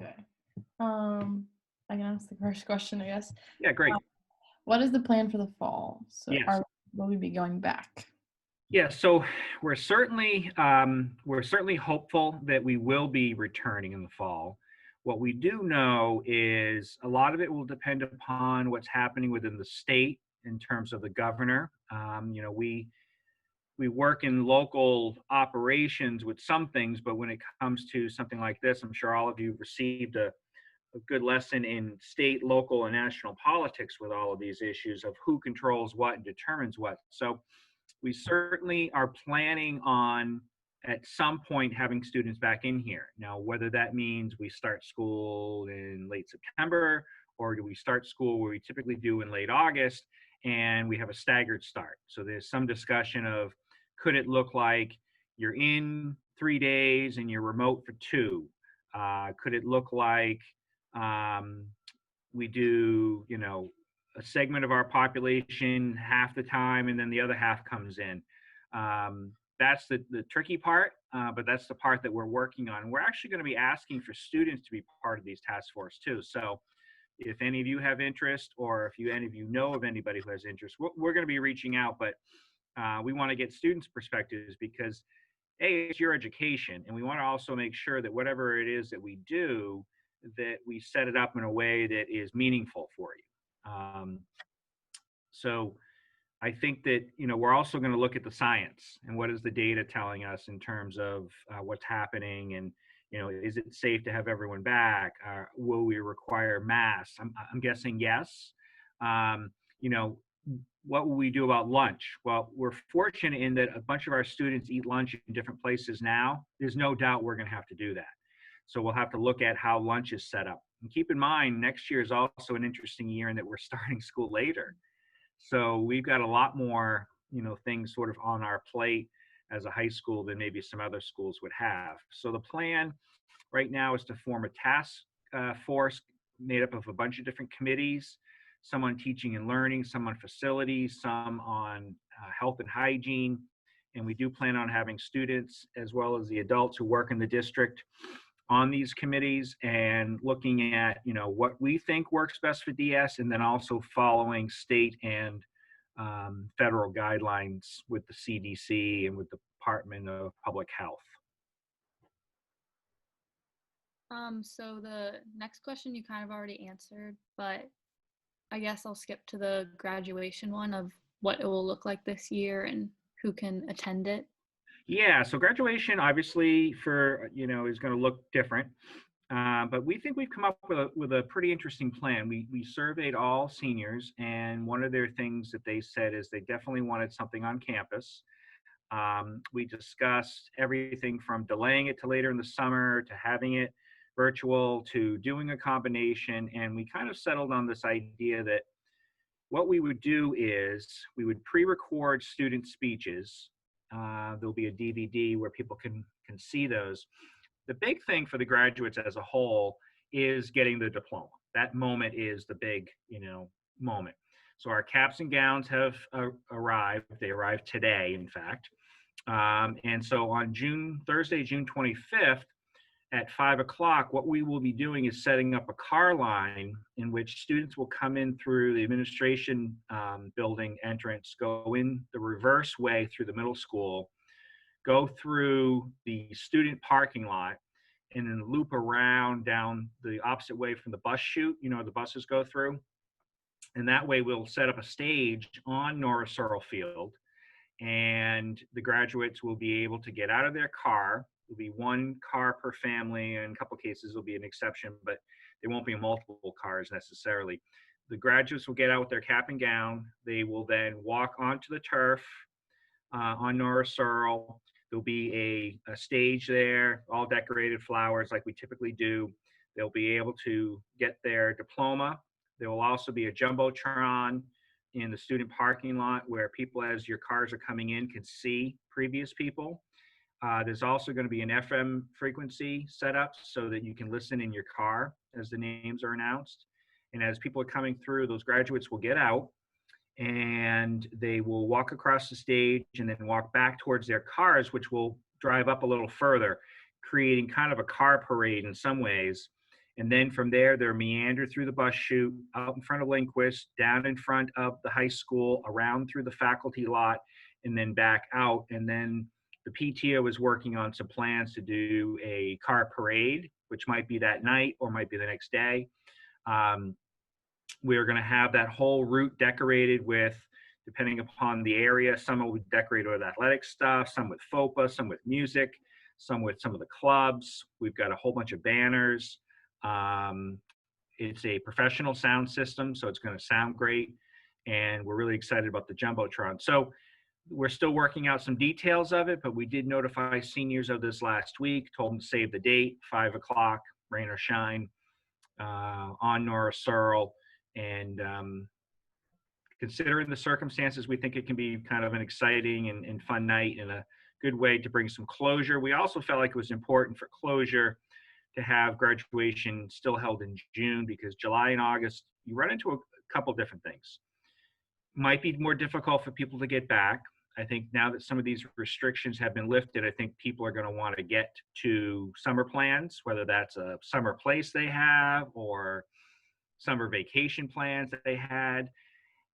Okay. I can ask the first question, I guess. Yeah, great. What is the plan for the fall? So Yes. will we be going back? Yeah, so we're certainly hopeful that we will be returning in the fall. What we do know is a lot of it will depend upon what's happening within the state in terms of the governor. We work in local operations with some things, but when it comes to something like this, I'm sure all of you have received a good lesson in state, local, and national politics with all of these issues of who controls what and determines what. So we certainly are planning on at some point having students back in here. Now, whether that means we start school in late September or do we start school where we typically do in late August and we have a staggered start. So there's some discussion of could it look like you're in 3 days and you're remote for two? Could it look like um, we do, a segment of our population half the time and then the other half comes in? That's the tricky part, but that's the part that we're working on. We're actually going to be asking for students to be part of these task force too. So if any of you have interest or if any of you know of anybody who has interest, we're going to be reaching out, but we want to get students' perspectives because it's your education, and we want to also make sure that whatever it is that we do, that we set it up in a way that is meaningful for you. So I think that we're also going to look at the science and what is the data telling us in terms of what's happening, and is it safe to have everyone back? Will we require masks? I'm guessing yes. Um, you know, what will we do about lunch? Well, we're fortunate in that a bunch of our students eat lunch in different places now. There's no doubt we're going to have to do that. So we'll have to look at how lunch is set up. And keep in mind, next year is also an interesting year in that we're starting school later. So we've got a lot more, things sort of on our plate as a high school than maybe some other schools would have. So the plan right now is to form a task force made up of a bunch of different committees, some on teaching and learning, some on facilities, some on health and hygiene. And we do plan on having students as well as the adults who work in the district on these committees and looking at what we think works best for DS, and then also following state and federal guidelines with the CDC and with the Department of Public Health. So the next question you kind of already answered, but I guess I'll skip to the graduation one of what it will look like this year and who can attend it. Yeah, so graduation obviously is going to look different, but we think we've come up with a pretty interesting plan. We surveyed all seniors, and one of their things that they said is they definitely wanted something on campus. We discussed everything from delaying it to later in the summer to having it virtual to doing a combination, and we kind of settled on this idea that what we would do is we would pre-record student speeches. There'll be a DVD where people can see those. The big thing for the graduates as a whole is getting the diploma. That moment is the big, moment. So our caps and gowns have arrived. They arrived today, in fact. And so on Thursday, June 25th, at 5 o'clock, what we will be doing is setting up a car line in which students will come in through the administration building entrance, go in the reverse way through the middle school, go through the student parking lot, and then loop around down the opposite way from the bus chute, the buses go through. And that way we'll set up a stage on Norris Searle Field, and the graduates will be able to get out of their car. There'll be one car per family. In a couple of cases, there'll be an exception, but there won't be multiple cars necessarily. The graduates will get out with their cap and gown. They will then walk onto the turf on Norris Searle. There'll be a stage there, all decorated flowers like we typically do. They'll be able to get their diploma. There will also be a Jumbotron in the student parking lot where people, as your cars are coming in, can see previous people. There's also going to be an FM frequency set up so that you can listen in your car as the names are announced. And as people are coming through, those graduates will get out and they will walk across the stage and then walk back towards their cars, which will drive up a little further, creating kind of a car parade in some ways. And then from there, they're meandered through the bus chute, out in front of Lindquist, down in front of the high school, around through the faculty lot, and then back out. And then the PTO is working on some plans to do a car parade, which might be that night or might be the next day. We're going to have that whole route decorated with, depending upon the area, some will be decorated with athletic stuff, some with FOPA, some with music, some with some of the clubs. We've got a whole bunch of banners. It's a professional sound system, so it's going to sound great. And we're really excited about the Jumbotron. So we're still working out some details of it, but we did notify seniors of this last week, told them to save the date, 5 o'clock, rain or shine, on Nora Searle. And considering the circumstances, we think it can be kind of an exciting and fun night and a good way to bring some closure. We also felt like it was important for closure to have graduation still held in June, because July and August, you run into a couple different things. Might be more difficult for people to get back. I think now that some of these restrictions have been lifted, I think people are going to want to get to summer plans, whether that's a summer place they have or summer vacation plans that they had.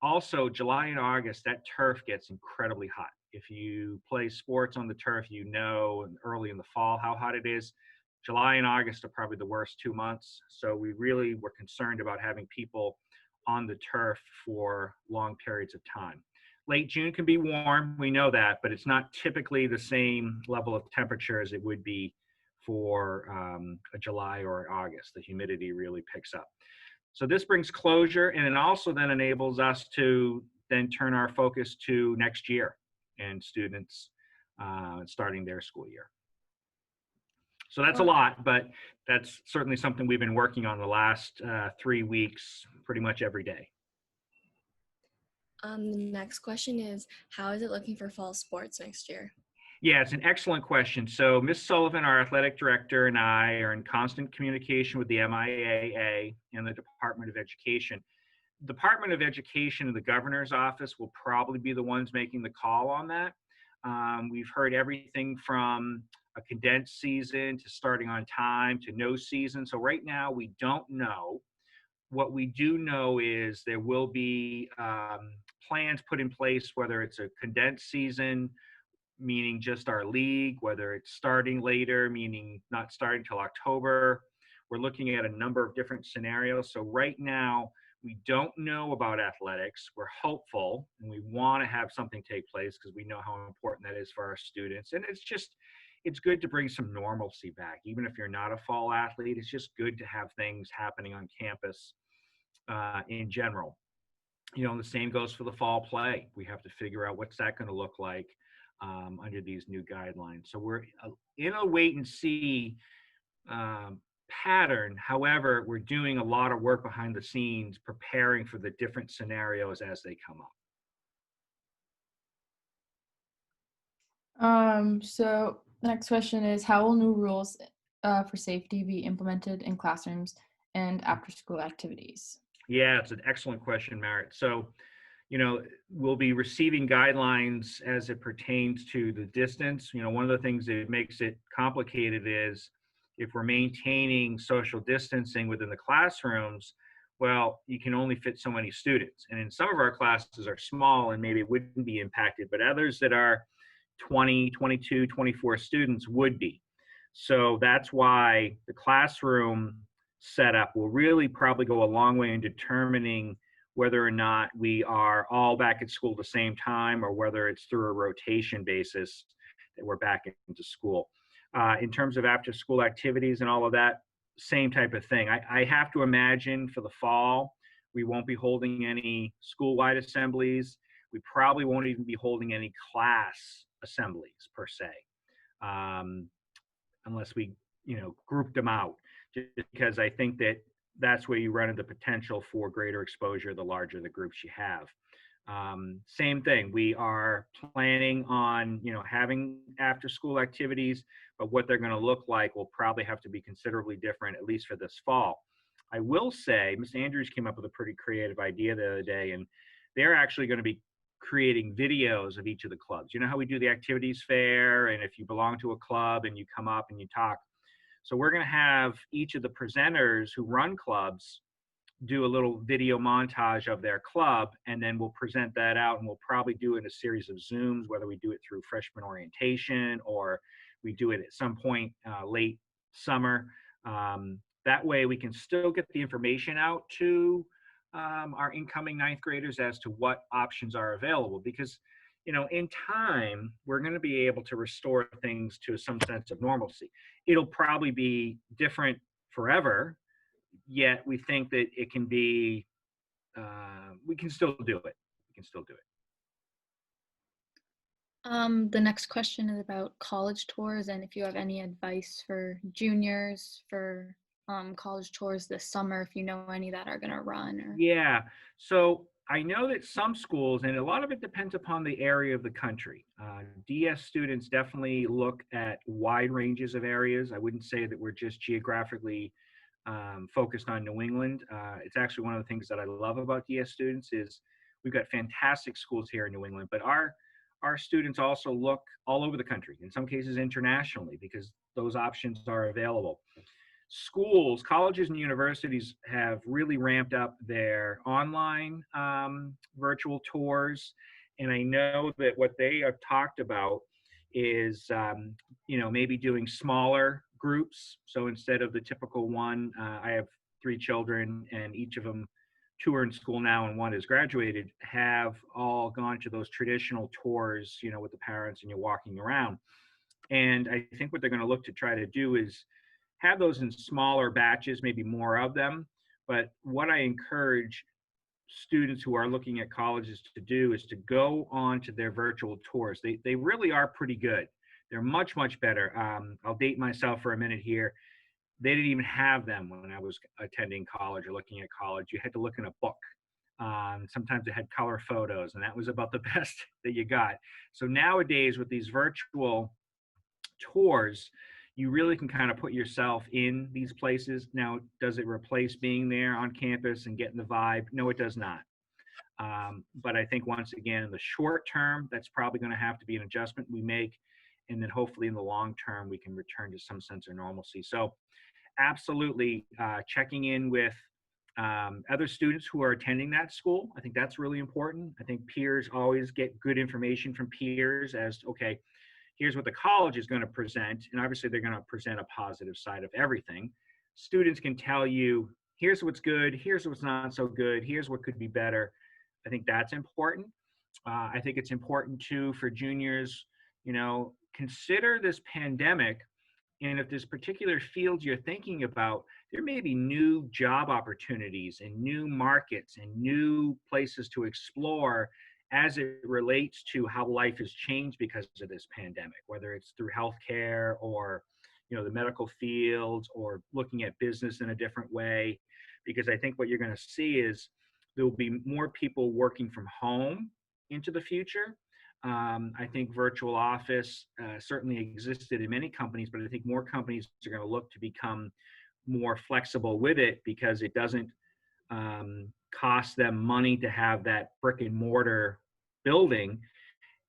Also, July and August, that turf gets incredibly hot. If you play sports on the turf, you know, early in the fall how hot it is. July and August are probably the worst 2 months. So we really were concerned about having people on the turf for long periods of time. Late June can be warm, we know that, but it's not typically the same level of temperature as it would be for a July or August. The humidity really picks up. So this brings closure, and it also then enables us to then turn our focus to next year and students starting their school year. So that's a lot, but that's certainly something we've been working on the last 3 weeks, pretty much every day. The next question is, how is it looking for fall sports next year? Yeah, it's an excellent question. So Ms. Sullivan, our athletic director, and I are in constant communication with the MIAA and the Department of Education. Department of Education and the governor's office will probably be the ones making the call on that. We've heard everything from a condensed season to starting on time to no season. So right now we don't know. What we do know is there will be plans put in place, whether it's a condensed season, meaning just our league, whether it's starting later, meaning not starting till October. We're looking at a number of different scenarios. So right now, we don't know about athletics. We're hopeful, and we want to have something take place because we know how important that is for our students. And it's good to bring some normalcy back. Even if you're not a fall athlete, it's just good to have things happening on campus in general. You know, the same goes for the fall play. We have to figure out what's that going to look like under these new guidelines. So we're in a wait and see pattern. However, we're doing a lot of work behind the scenes, preparing for the different scenarios as they come up. So the next question is, how will new rules for safety be implemented in classrooms and after school activities? Yeah, it's an excellent question, Merritt. So, you know, we'll be receiving guidelines as it pertains to the distance. You know, one of the things that makes it complicated is if we're maintaining social distancing within the classrooms, well, you can only fit so many students. And in some of our classes are small and maybe it wouldn't be impacted, but others that are 20, 22, 24 students would be. So that's why the classroom setup will really probably go a long way in determining whether or not we are all back at school at the same time or whether it's through a rotation basis that we're back into school. In terms of after school activities and all of that, same type of thing. I have to imagine for the fall, we won't be holding any school-wide assemblies. We probably won't even be holding any class assemblies per se, unless we, you know, group them out, just because I think that that's where you run into potential for greater exposure the larger the groups you have. Same thing, we are planning on, you know, having after school activities, but what they're going to look like will probably have to be considerably different, at least for this fall. I will say, Ms. Andrews came up with a pretty creative idea the other day, and they're actually going to be creating videos of each of the clubs. You know how we do the activities fair, and if you belong to a club and you come up and you talk. So we're going to have each of the presenters who run clubs do a little video montage of their club, and then we'll present that out, and we'll probably do it in a series of Zooms, whether we do it through freshman orientation or we do it at some point late summer. That way we can still get the information out to our incoming ninth graders as to what options are available, because in time we're going to be able to restore things to some sense of normalcy. It'll probably be different forever, yet we think that it can be, we can still do it. We can still do it. The next question is about college tours, and if you have any advice for juniors for college tours this summer, if you know any that are going to run or. Yeah. So I know that some schools, and a lot of it depends upon the area of the country. DS students definitely look at wide ranges of areas. I wouldn't say that we're just geographically focused on New England. It's actually one of the things that I love about DS students is we've got fantastic schools here in New England, but our students also look all over the country, in some cases internationally, because those options are available. Schools, colleges, and universities have really ramped up their online virtual tours. And I know that what they have talked about is, maybe doing smaller groups. So instead of the typical one, I have 3 children, and each of them, 2 are in school now and 1 has graduated, have all gone to those traditional tours, with the parents and you're walking around. And I think what they're going to look to try to do is have those in smaller batches, maybe more of them. But what I encourage students who are looking at colleges to do is to go on to their virtual tours. They really are pretty good. They're much, much better. I'll date myself for a minute here. They didn't even have them when I was attending college or looking at college. You had to look in a book. Sometimes it had color photos, and that was about the best that you got. So nowadays, with these virtual tours, you really can kind of put yourself in these places. Now, does it replace being there on campus and getting the vibe? No, it does not. But I think once again, in the short term, that's probably going to have to be an adjustment we make. And then hopefully in the long term, we can return to some sense of normalcy. So absolutely checking in with other students who are attending that school. I think that's really important. I think peers always get good information from peers as, okay, here's what the college is going to present. And obviously they're going to present a positive side of everything. Students can tell you, here's what's good, here's what's not so good, here's what could be better. I think that's important. I think it's important too for juniors, consider this pandemic. And if there's particular fields you're thinking about, there may be new job opportunities and new markets and new places to explore as it relates to how life has changed because of this pandemic, whether it's through healthcare or, the medical fields, or looking at business in a different way. Because I think what you're going to see is there will be more people working from home into the future. I think virtual office certainly existed in many companies, but I think more companies are going to look to become more flexible with it because it doesn't cost them money to have that brick and mortar building,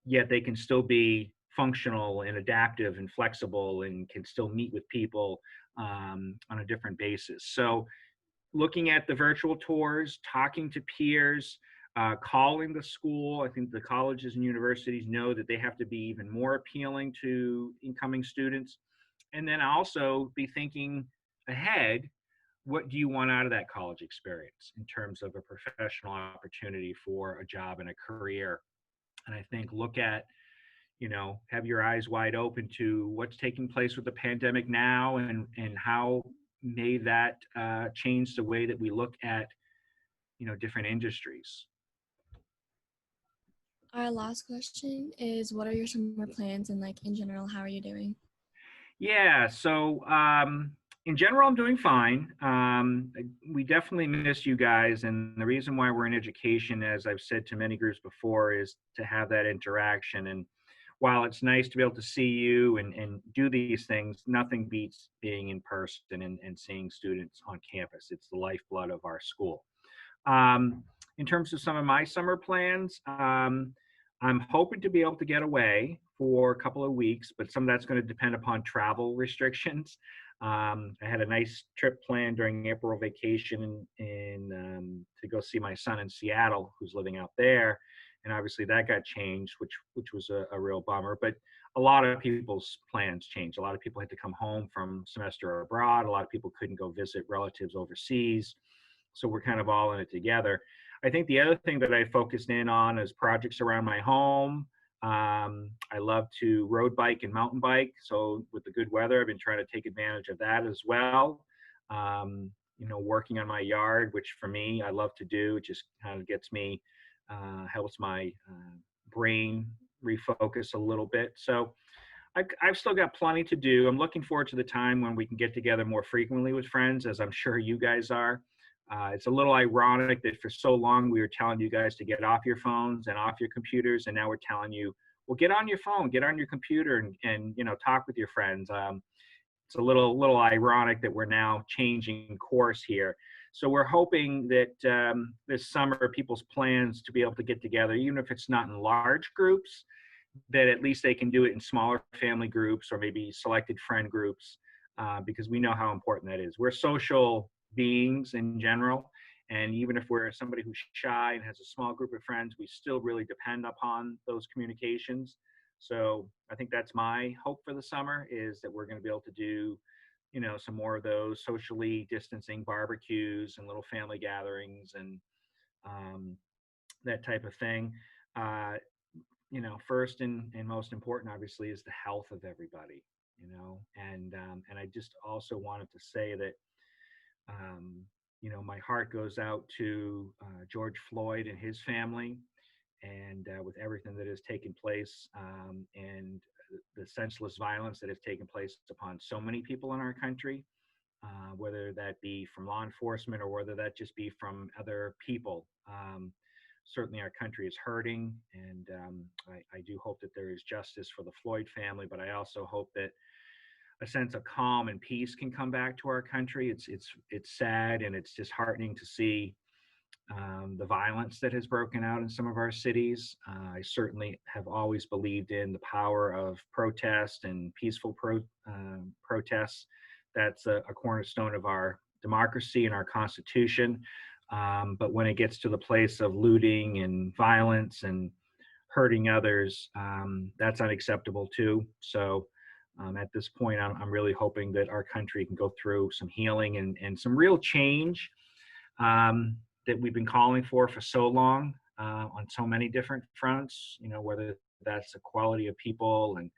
yet they can still be functional and adaptive and flexible and can still meet with people on a different basis. So looking at the virtual tours, talking to peers, calling the school. I think the colleges and universities know that they have to be even more appealing to incoming students. And then also be thinking ahead, what do you want out of that college experience in terms of a professional opportunity for a job and a career? And I think look at, have your eyes wide open to what's taking place with the pandemic now, and how may that change the way that we look at, different industries. Our last question is, what are your summer plans, and in general, how are you doing? Yeah, so in general, I'm doing fine. We definitely miss you guys, and the reason why we're in education, as I've said to many groups before, is to have that interaction. And while it's nice to be able to see you and do these things, nothing beats being in person and seeing students on campus. It's the lifeblood of our school. In terms of some of my summer plans, I'm hoping to be able to get away for a couple of weeks, but some of that's going to depend upon travel restrictions. I had a nice trip planned during April vacation to go see my son in Seattle, who's living out there, and obviously that got changed, which was a real bummer. But a lot of people's plans changed. A lot of people had to come home from semester abroad. A lot of people couldn't go visit relatives overseas, so we're kind of all in it together. I think the other thing that I focused in on is projects around my home. I love to road bike and mountain bike. So with the good weather, I've been trying to take advantage of that as well. Working on my yard, which for me, I love to do. It just kind of gets me, helps my brain refocus a little bit. So I've still got plenty to do. I'm looking forward to the time when we can get together more frequently with friends, as I'm sure you guys are. It's a little ironic that for so long we were telling you guys to get off your phones and off your computers, and now we're telling you, well, get on your phone, get on your computer, and talk with your friends. It's a little ironic that we're now changing course here. So we're hoping that this summer people's plans to be able to get together, even if it's not in large groups, that at least they can do it in smaller family groups or maybe selected friend groups, because we know how important that is. We're social beings in general, and even if we're somebody who's shy and has a small group of friends, we still really depend upon those communications. So I think that's my hope for the summer, is that we're going to be able to do some more of those socially distancing barbecues and little family gatherings and that type of thing. uh, First and most important, obviously, is the health of everybody. And I just also wanted to say that, my heart goes out to George Floyd and his family, and with everything that has taken place, and the senseless violence that has taken place upon so many people in our country, whether that be from law enforcement or whether that just be from other people. Certainly our country is hurting, and I do hope that there is justice for the Floyd family, but I also hope that a sense of calm and peace can come back to our country. It's sad, and it's disheartening to see the violence that has broken out in some of our cities. I certainly have always believed in the power of protest and peaceful protests. That's a cornerstone of our democracy and our Constitution. But when it gets to the place of looting and violence and hurting others, that's unacceptable too. So at this point, I'm really hoping that our country can go through some healing and some real change, that we've been calling for so long, on so many different fronts, whether that's equality of people and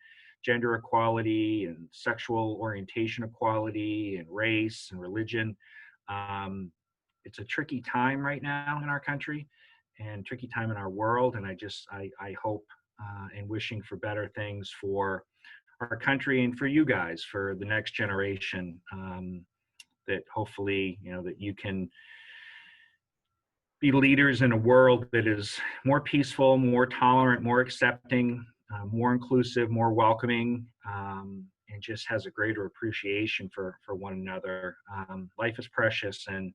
gender equality and sexual orientation equality and race and religion. It's a tricky time right now in our country and tricky time in our world. And I hope, and wishing for better things for our country and for you guys, for the next generation, that hopefully, that you can be leaders in a world that is more peaceful, more tolerant, more accepting, more inclusive, more welcoming, and just has a greater appreciation for one another. Life is precious, and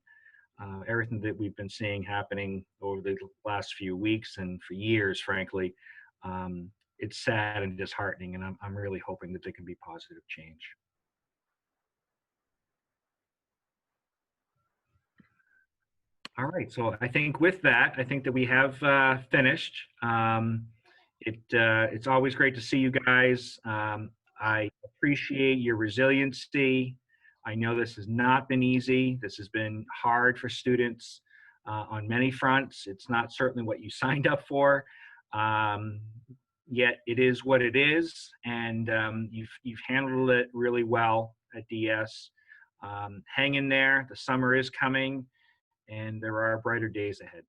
everything that we've been seeing happening over the last few weeks and for years, frankly, it's sad and disheartening, and I'm really hoping that there can be positive change. All right, so I think with that, I think that we have finished. It's always great to see you guys. I appreciate your resiliency. I know this has not been easy. This has been hard for students on many fronts. It's not certainly what you signed up for, yet it is what it is, and you've handled it really well at DS. Hang in there. The summer is coming, and there are brighter days ahead.